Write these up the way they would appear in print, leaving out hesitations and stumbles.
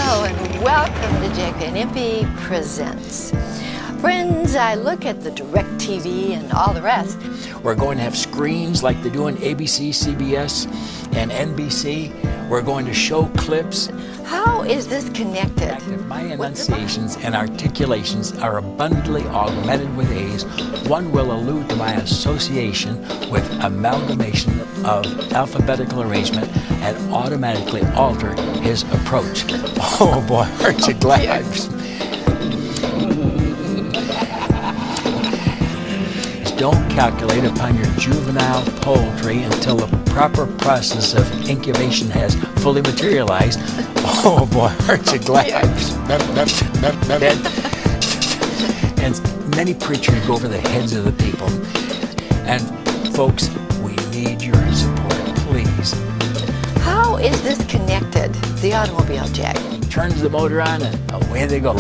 Hello and welcome to Jack Van Impe Presents. Friends, I look at the DirecTV and all the rest. We're going to have screens like they do on ABC, CBS, and NBC. We're going to show clips. How is this connected? My enunciations and articulations are abundantly augmented with A's. One will allude to my association with amalgamation of alphabetical arrangement and automatically alter his approach. Oh boy, aren't you glad? Don't calculate upon your juvenile poultry until the proper process of incubation has fully materialized. Oh boy, aren't you glad? And many preachers go over the heads of the people. And folks, we need your support, please. How is this connected? The automobile, Jack. Turns the motor on and away they go.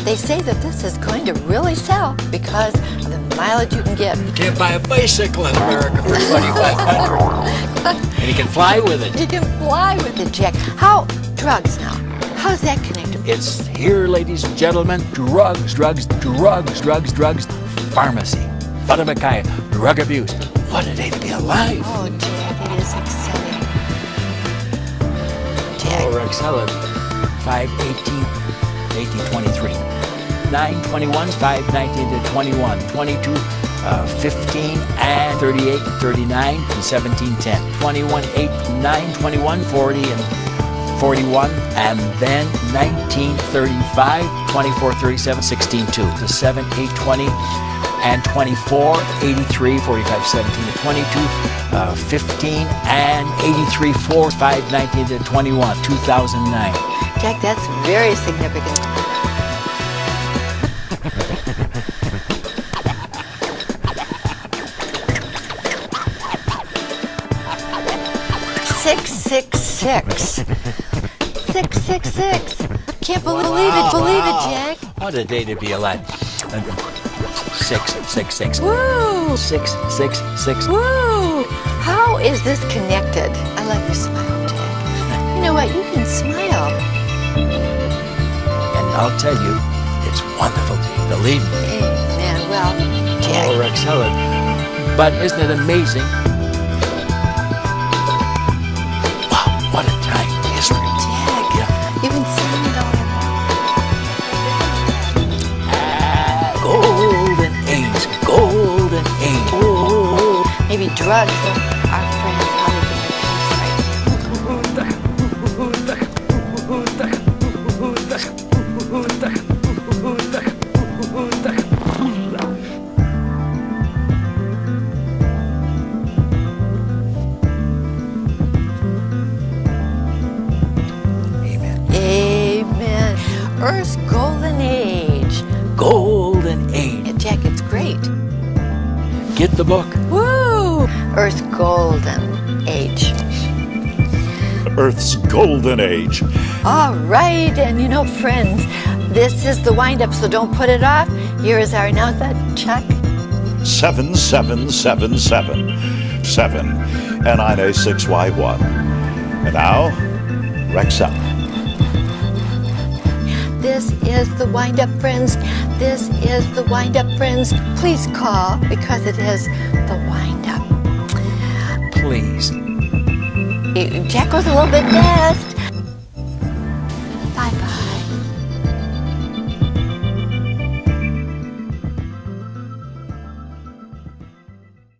They say that this is going to really sell because of the mileage you can get. You can't buy a bicycle in America for $2,500. And you can fly with it. You can fly with it, Jack. How? Drugs now. How's that connected? It's here, ladies and gentlemen. Drugs. Pharmacy. Pharmakeia. Drug abuse. What a day to be alive. Oh, Jack, it is exciting. Jack. Oh, Rexella. 5/18/1823. 9/21, 5/19/21, 22, 15, and 38, 39, and 1710. 21, 8, 9, 21, 40, and 41, and then 1935, 24, 37, 16, 2. To 7, 8, 20, and 24, 83, 45, 17 to 22, 15, and 83, 4, 5, 19 to 21, 2009. Jack, that's very significant. Six. Can't believe it, Jack. What a day to be alive. 6. Woo! 6. Woo! How is this connected? I love your smile, Jack. You know what? You can smile. And I'll tell you, it's wonderful to you, believe me. Amen. Well, Jack. Oh, Rexella. But isn't it amazing? What a time in history. Jack, you've been saying it all Golden age. Oh. Maybe drugs are our friends. How they can Amen. Earth's golden age. Yeah, Jack, it's great. get the book. Woo! Earth's golden age. Earth's golden age. All right, and you know, friends, this is the wind-up, so don't put it off. Here is our announcement, Chuck. 7777. 7 NIA6Y1. And now, Rex up. This is the wind-up, friends. This is the wind-up, friends. Please call because it is the wind-up. Please. Jack was a little bit fast.